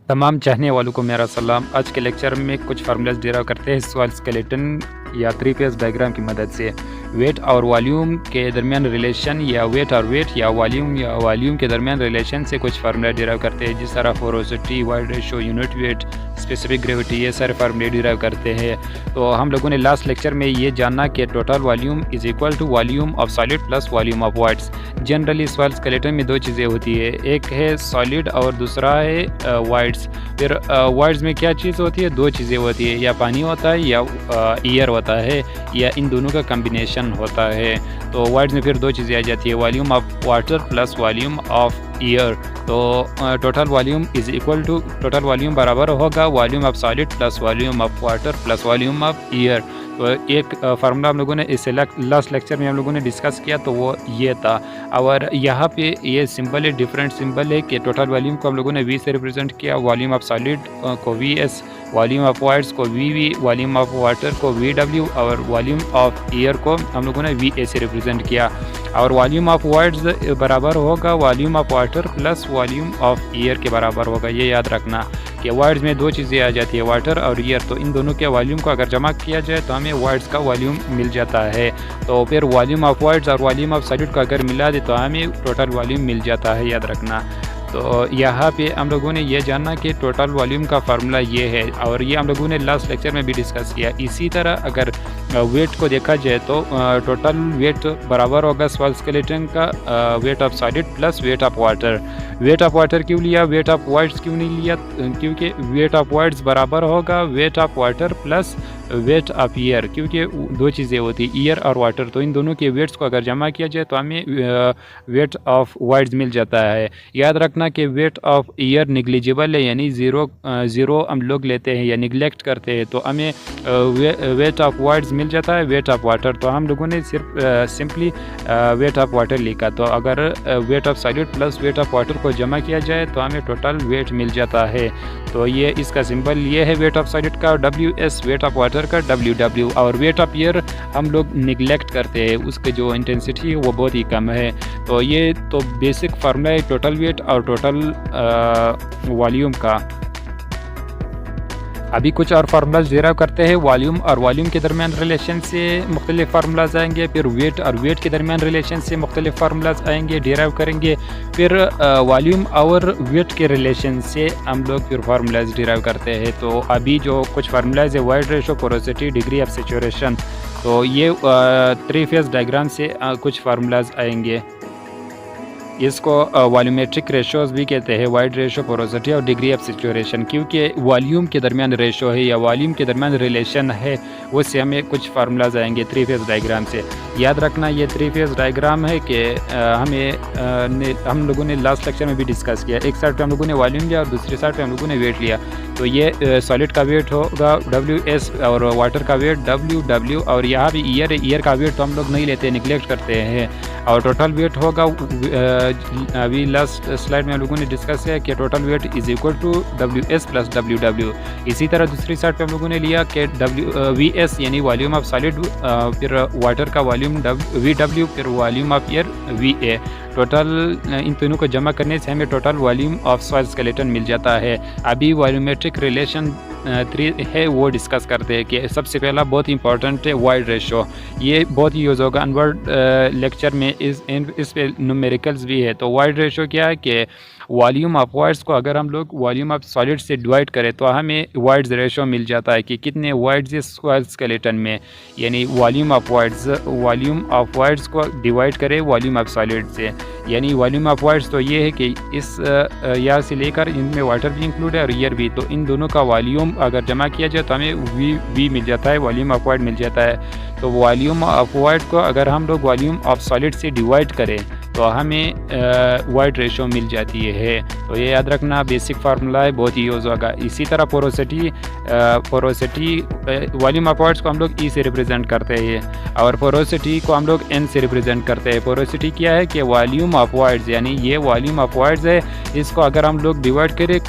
तमाम चाहने वालों को मेरा सलाम। आज के लेक्चर में कुछ फार्मूलाज डिराइव करते हैं सॉइल स्केलेटन या थ्री फेज डायग्राम की मदद से। वेट और वॉल्यूम के दरमियान रिलेशन या वेट और वेट या वॉल्यूम के दरमियान रिलेशन से कुछ फार्मूला डिराइव करते हैं, जिस तरह porosity, wide ratio, unit weight, specific gravity, ये सारे फार्मूले डिराइव करते हैं। तो हम लोगों ने लास्ट लेक्चर में ये जाना कि total volume is equal to volume of solid plus volume of voids. Generally soil skeleton में दो चीज़ें होती है, एक है सॉलिड और दूसरा है वाइड्स। फिर वाइड्स में क्या चीज़ होती है? दो चीज़ें होती है, या पानी होता है या एयर होता है, या इन दोनों का कम्बिनेशन होता है। तो वाइड्स में फिर दो चीज़ें आ जाती है, volume of water plus volume of air. तो total volume is equal to total volume बराबर होगा volume of solid plus volume of water plus volume of air. तो एक फार्मूला हम लोगों ने इस लास्ट लेक्चर में हम लोगों ने डिस्कस किया, तो वो ये था। और यहाँ पे ये सिंबल है, डिफरेंट सिंबल है कि टोटल वॉल्यूम को हम लोगों ने वी से रिप्रेजेंट किया, वॉल्यूम ऑफ सॉलिड को V S, volume of wides को वी, वॉल्यूम ऑफ वाटर को वी डब्ल्यू, और वॉल्यूम ऑफ एयर को हम लोगों ने वी ए से रिप्रेजेंट किया। और वॉल्यूम ऑफ वाइड्स बराबर होगा volume of water plus volume of air के बराबर होगा। ये याद रखना कि वाइड्स में दो चीज़ें आ जाती है, वाटर और एयर। तो इन दोनों के वॉल्यूम को अगर जमा किया जाए तो हमें वाइड्स का वॉल्यूम मिल जाता है। तो फिर वॉल्यूम ऑफ वाइड्स और वॉल्यूम ऑफ सॉलिड को अगर मिला दे तो हमें टोटल वॉल्यूम मिल जाता है, याद रखना। तो यहाँ पे हम लोगों ने ये जाना कि टोटल वॉल्यूम का फार्मूला ये है, और ये हम लोगों ने लास्ट लेक्चर में भी डिस्कस किया। इसी तरह अगर वेट को देखा जाए तो टोटल वेट बराबर होगा सॉइल स्केलेटन का wait of solid plus wait of water. Wait of water क्यों लिया, वेट ऑफ वाइड्स क्यों नहीं लिया? क्योंकि वेट ऑफ वाइड्स बराबर होगा wait of water plus weight of air, क्योंकि दो चीज़ें होती हैं, एयर और वाटर। तो इन दोनों के वेट्स को अगर जमा किया जाए तो हमें वेट ऑफ वाइड्स मिल जाता है। याद रखना कि वेट ऑफ एयर निग्लिजिबल है, यानी ज़ीरो हम लोग लेते हैं या निगलेक्ट करते हैं, तो हमें वेट ऑफ वाइड्स मिल जाता है, वेट ऑफ वाटर। तो हम लोगों ने सिर्फ सिंपली वेट ऑफ वाटर लिखा। तो अगर wait of solid plus wait of water को जमा किया जाए तो हमें टोटल वेट मिल जाता है। तो ये इसका सिंबल ये है वेट ऑफ सॉलिड का WS, वेट ऑफ वाटर का WW, और वेट ऑफ एयर हम लोग निगलेक्ट करते हैं, उसके जो इंटेंसिटी है वो बहुत ही कम है। तो ये तो बेसिक फार्मूला है टोटल वेट और टोटल वॉल्यूम का। अभी कुछ और फार्मूलाज डिराइव करते हैं। वॉल्यूम और वॉल्यूम के दरमियान रिलेशन से मुख्तलिफ फार्मूलाज आएंगे, फिर वेट और वेट के दरमियान रिलेशन से मुख्तलिफ फार्मूलाज आएंगे, डिराइव करेंगे। फिर वॉल्यूम और वेट के रिलेशन से हम लोग फिर फार्मूलाज डिराइव करते हैं। तो अभी जो कुछ फार्मूलाज है, wide ratio, porosity, degree of saturation, तो ये थ्री फेज डायग्राम से कुछ फार्मूलाज आएंगे। इसको वॉल्यूमेट्रिक रेशोज़ भी कहते हैं, वाइड रेशो, पोरोसिटी और डिग्री ऑफ सैचुरेशन, क्योंकि वॉल्यूम के दरमियान रेशो है या वॉल्यूम के दरमियान रिलेशन है, उससे हमें कुछ फार्मूलाज आएंगे थ्री फेज डायग्राम से। याद रखना ये थ्री फेज डायग्राम है कि हम लोगों ने लास्ट लेक्चर में भी डिस्कस किया। एक साइड पे हम लोगों ने वॉल्यूम लिया और दूसरी साइड पे हम लोगों ने वेट लिया। तो ये सॉलिड का वेट होगा WS और वाटर का वेट WW, और यहाँ भी ईयर का वेट तो हम लोग नहीं लेते, निगलेक्ट करते हैं। और टोटल वेट होगा, अभी लास्ट स्लाइड में हम लोगों ने डिस्कस किया कि total weight is equal to WS plus WW। इसी तरह दूसरी साइड पे हम लोगों ने लिया कि VS यानी वॉल्यूम ऑफ सॉलिड, फिर वाटर का वॉल्यूम VW, फिर volume of air VA। Total इन तीनों को जमा करने से हमें total volume of soil skeleton मिल जाता है। अभी वॉल्यूमेट्रिक रिलेशन 3 है वो डिस्कस करते हैं कि सबसे पहला बहुत इंपॉर्टेंट है वाइड रेशो। ये बहुत ही यूज़ होगा अनवर्ड लेक्चर में, इस पे न्यूमेरिकल्स भी है। तो वाइड रेशो क्या है कि वॉल्यूम ऑफ वाइड्स को अगर हम लोग वॉल्यूम ऑफ सॉलिड से डिवाइड करें तो हमें वाइड्स रेशो मिल जाता है कि कितने वाइड्स है सॉइल स्केलेटन में, यानी वॉल्यूम ऑफ वाइड्स को डिवाइड करें वॉल्यूम ऑफ सॉलिड से। यानी वॉल्यूम ऑफ वाइड्स तो ये है कि इस यहाँ से लेकर इनमें वाटर भी इंक्लूड है और एयर भी, तो इन दोनों का वॉल्यूम अगर जमा किया जाए तो हमें वी मिल जाता है, वॉल्यूम ऑफ वाइड मिल जाता है। तो वॉल्यूम ऑफ वाइड को अगर हम लोग वॉल्यूम ऑफ सॉलिड से डिवाइड करें तो हमें वाइड रेशो मिल जाती है। तो ये याद रखना, बेसिक फार्मूला है, बहुत ही यूज़ होगा। इसी तरह पोरोसिटी वॉल्यूम ऑफ वाइड्स को हम लोग E से रिप्रेजेंट करते हैं और पोरोसिटी को हम लोग N से रिप्रेजेंट करते हैं। पोरोसिटी क्या है कि वॉल्यूम ऑफ वाइड्स, यानी ये वॉल्यूम ऑफ वाइड्स है, इसको अगर हम लोग डिवाइड करें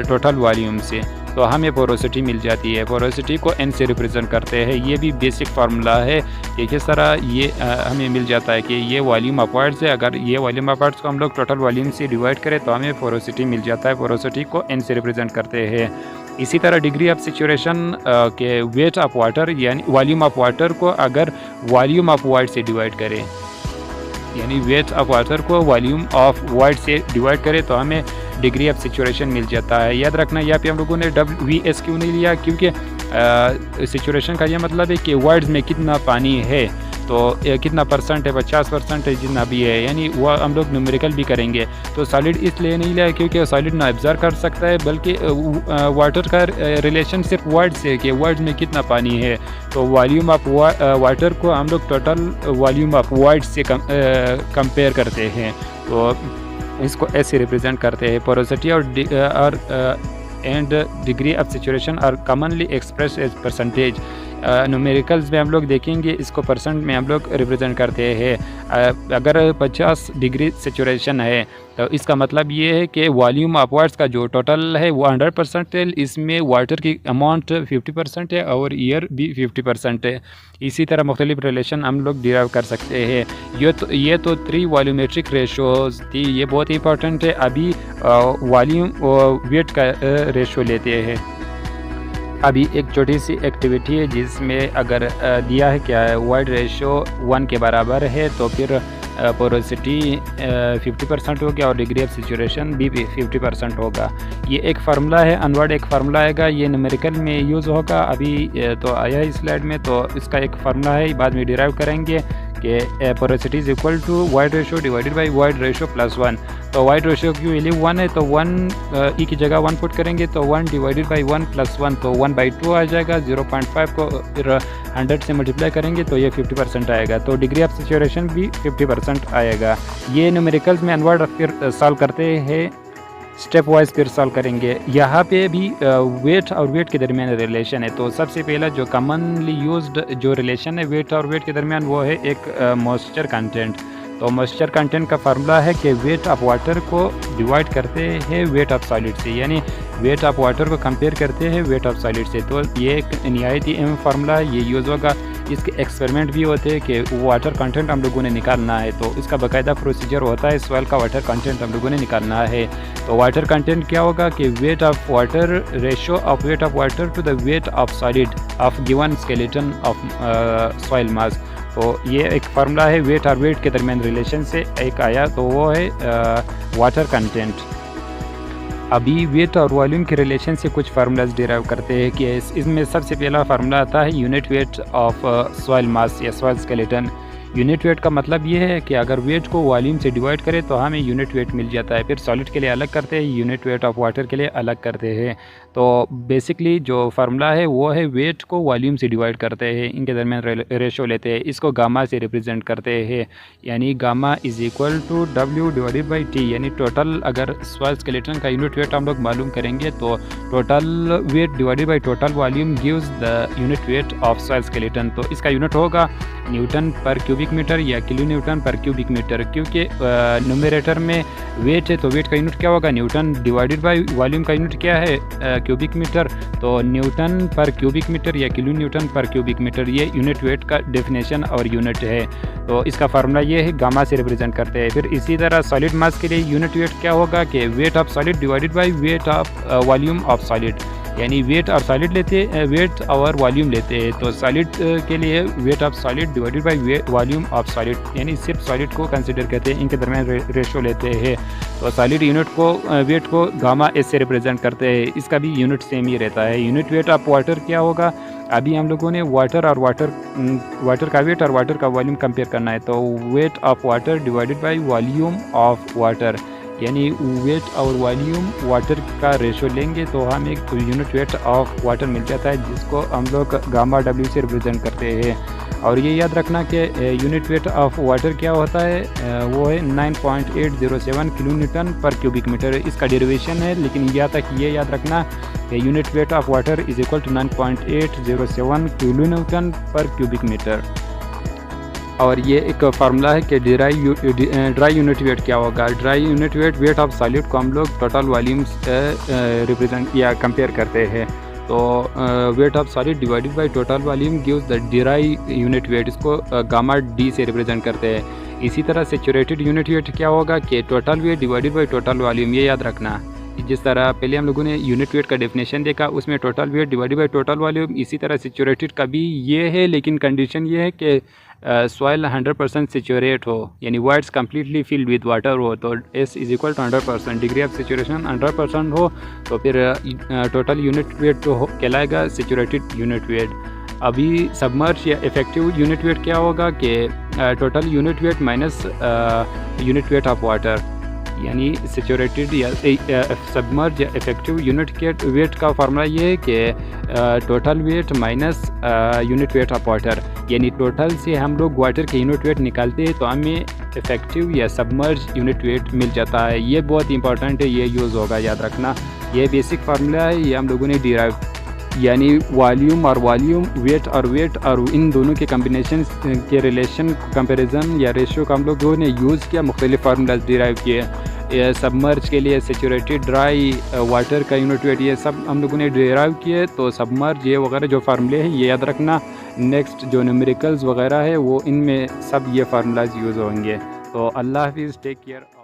टोटल वॉल्यूम से तो हमें पोरोसिटी मिल जाती है। पोरोसिटी को n से रिप्रेजेंट करते हैं। ये भी बेसिक फार्मूला है कि किस तरह ये हमें मिल जाता है कि ये वॉल्यूम ऑफ वाइड्स है। अगर ये वॉल्यूम ऑफ वाइड्स को हम लोग टोटल वॉल्यूम से डिवाइड करें तो हमें पोरोसिटी मिल जाता है। पोरोसिटी को n से रिप्रेजेंट करते हैं। इसी तरह डिग्री ऑफ सैचुरेशन के वेट ऑफ वाटर यानी वॉल्यूम ऑफ वाटर को अगर वॉल्यूम ऑफ वाइड से डिवाइड करें, यानी वेट ऑफ वाटर को वॉल्यूम ऑफ वाइड से डिवाइड करें तो हमें डिग्री ऑफ सैचुरेशन मिल जाता है। याद रखना यहाँ पे हम लोगों ने WS क्यों नहीं लिया, क्योंकि सैचुरेशन का ये मतलब है कि वाइड्स में कितना पानी है, तो कितना परसेंट है, 50% है जितना भी है, यानी वह हम लोग न्यूमेरिकल भी करेंगे। तो सॉलिड इसलिए नहीं लिया क्योंकि सॉलिड ना एब्जॉर्ब कर सकता है, बल्कि वाटर का रिलेशन सिर्फ वाइड से है कि वाइड में कितना पानी है। तो वॉल्यूम ऑफ वाटर को हम लोग टोटल वॉल्यूम ऑफ वाइड से कंपेयर करते हैं, तो इसको ऐसे रिप्रेजेंट करते हैं। पोरोसिटी और and degree of saturation are commonly express as percentage. Numericals में हम लोग देखेंगे इसको परसेंट में हम लोग रिप्रेजेंट करते हैं। अगर 50 डिग्री सैचुरेशन है तो इसका मतलब ये है कि वॉल्यूम ऑफ वाटर्स का जो टोटल है वो 100% है, इसमें वाटर की अमाउंट 50% है और एयर भी 50% है। इसी तरह मुख्तलिफ रिलेशन हम लोग डिराइव कर सकते हैं। ये तो 3 वॉल्यूमेट्रिक रेशोज़ थी, ये बहुत इंपॉर्टेंट है। अभी वॉल्यूम वेट का रेशो लेते हैं। अभी एक छोटी सी एक्टिविटी है जिसमें अगर दिया है क्या है वाइड रेशो 1 के बराबर है तो फिर पोरोसिटी 50% हो गया और डिग्री ऑफ सैचुरेशन भी 50% होगा। ये एक फार्मूला है, अनवर्ड एक फार्मूला आएगा, ये न्यूमेरिकल में यूज़ होगा। अभी तो आया है स्लाइड में, तो इसका एक फार्मूला है, बाद में डिराइव करेंगे कि porosity is equal to void ratio divided by void ratio plus 1। तो वाइड रेशो की वैल्यू 1 है तो 1 ई की जगह 1 पुट करेंगे तो 1 डिवाइडेड बाई 1 प्लस 1 तो 1/2 आ जाएगा। 0.5 को फिर 100 से मल्टीप्लाई करेंगे तो ये 50% आएगा। तो डिग्री ऑफ सैचुरेशन भी 50% आएगा। ये न्यूमेरिकल्स में अनवर्ड फिर सॉल्व करते हैं, स्टेप वाइज फिर सॉल्व करेंगे। यहाँ पे भी वेट और वेट के दरमियान रिलेशन है। तो सबसे पहला जो कॉमनली यूज्ड जो रिलेशन है वेट और वेट के दरमियान वो है एक मॉइस्चर कंटेंट। तो मॉइस्चर कंटेंट का फार्मूला है कि वेट ऑफ वाटर को डिवाइड करते हैं वेट ऑफ सॉलिड से, यानी वेट ऑफ वाटर को कंपेयर करते हैं वेट ऑफ सॉलिड से। तो ये एक निहायत ही अहम फार्मूला है, ये यूज़ होगा। इसके एक्सपेरिमेंट भी होते हैं कि वाटर कंटेंट हम लोगों ने निकालना है, तो इसका बाकायदा प्रोसीजर होता है। सॉइल का वाटर कंटेंट हम लोगों ने निकालना है। तो वाटर कंटेंट क्या होगा कि weight of water ratio of weight of water to the weight of solid of given skeleton of soil mass. तो ये एक फार्मूला है वेट और वेट के दरमियान रिलेशन से एक आया, तो वो है वाटर कंटेंट। अभी वेट और वॉल्यूम के रिलेशन से कुछ फार्मूलाज डिराइव करते हैं कि इसमें सबसे पहला फार्मूला आता है यूनिट वेट ऑफ सॉइल मास या सॉइल स्केलेटन। यूनिट वेट का मतलब ये है कि अगर वेट को वॉल्यूम से डिवाइड करें तो हमें यूनिट वेट मिल जाता है। फिर सॉलिड के लिए अलग करते हैं, यूनिट वेट ऑफ वाटर के लिए अलग करते हैं। तो बेसिकली जो फार्मूला है वो है वेट को वॉल्यूम से डिवाइड करते हैं, इनके दरमियान रेशो लेते हैं, इसको गामा से रिप्रेजेंट करते हैं, यानी gamma is equal to W divided by T। यानी टोटल अगर सॉइल स्केलेटन का यूनिट वेट हम लोग मालूम करेंगे तो total weight divided by total volume gives the unit weight of soil skeleton. तो इसका यूनिट होगा न्यूटन पर क्यूबिक मीटर या kilo newton per cubic metre. क्योंकि न्यूमरेटर में वेट है तो वेट का यूनिट क्या होगा न्यूटन डिवाइडेड बाई वॉल्यूम का यूनिट क्या है क्यूबिक मीटर। तो न्यूटन पर क्यूबिक मीटर या kilo newton per cubic metre ये यूनिट वेट का डेफिनेशन और यूनिट है। तो इसका फार्मूला ये है गामा से रिप्रेजेंट करते हैं। फिर इसी तरह सॉलिड मास के लिए यूनिट वेट क्या होगा कि weight of solid divided by weight of volume of solid, यानी वेट और सॉलिड लेते हैं, वेट और वॉल्यूम लेते हैं। तो सॉलिड के लिए wait of solid divided by volume of solid, यानी सिर्फ सॉलिड को कंसिडर करते हैं, इनके दरमियान रेशो लेते हैं। तो सॉलिड यूनिट को वेट को गामा एस से रिप्रेजेंट करते हैं, इसका भी यूनिट सेम ही रहता है। यूनिट वेट ऑफ वाटर क्या होगा, अभी हम लोगों ने वाटर का वेट और वाटर का वॉल्यूम कंपेयर करना है। तो wait of water divided by volume of water, यानी वेट और वॉल्यूम वाटर का रेशो लेंगे तो हमें एक यूनिट वेट ऑफ वाटर मिल जाता है, जिसको हम लोग गामा W से रिप्रेजेंट करते हैं। और ये याद रखना कि यूनिट वेट ऑफ वाटर क्या होता है, वो है 9.807 kilo newton per cubic metre. इसका डेरिवेशन है, लेकिन यहाँ तक ये याद रखना कि unit weight of water is equal to 9.807 kilo newton per cubic metre. और ये एक फार्मूला है कि ड्राई यूनिट वेट क्या होगा। Dry unit weight of solid को हम लोग टोटल वॉल्यूम्स रिप्रेजेंट या कंपेयर करते हैं। तो wait of solid divided by total volume gives the dry unit weight, इसको गामा डी से रिप्रेजेंट करते हैं। इसी तरह सैचुरेटेड यूनिट वेट क्या होगा कि total weight divided by total volume, ये याद रखना। जिस तरह पहले हम लोगों ने यूनिट वेट का डेफिनेशन देखा, उसमें total weight divided by total volume, इसी तरह सैचुरेटेड का भी ये है, लेकिन कंडीशन ये है कि सॉइल 100% सैचुरेट हो, यानी voids completely filled with water हो, तो S is equal to 100%। Degree of saturation 100% हो तो फिर टोटल यूनिट वेट तो कहलाएगा सैचुरेटेड यूनिट वेट। अभी सबमर्ज या इफेक्टिव यूनिट वेट क्या होगा कि total unit weight minus unit weight of water, यानी सैचुरेटेड या सबमर्ज या इफेक्टिव यूनिट वेट का फार्मूला ये है कि total weight minus unit weight of water, यानी टोटल से हम लोग वाटर के यूनिट वेट निकालते हैं तो हमें इफेक्टिव या सबमर्ज यूनिट वेट मिल जाता है। ये बहुत इंपॉर्टेंट है, ये यूज़ होगा, याद रखना। ये बेसिक फार्मूला है, ये हम लोगों ने डिराइव, यानी वॉल्यूम वेट और इन दोनों के कम्बिनेशन के रिलेशन कंपैरिजन या रेशियो का हम लोगों ने यूज़ किया, मुख्तलिफ फार्मूलाज डिराइव किए। सबमर्ज के लिए सैचुरेटेड, ड्राई, वाटर का यूनिट वेट, ये सब हम लोगों ने डिराइव किए। तो सबमर्ज ये वगैरह जो फार्मूले हैं ये याद रखना। नेक्स्ट जो न्यूमेरिकल्स वगैरह है वो इनमें सब ये फार्मूलाज यूज़ होंगे। तो अल्लाह हाफिज़, टेक केयर।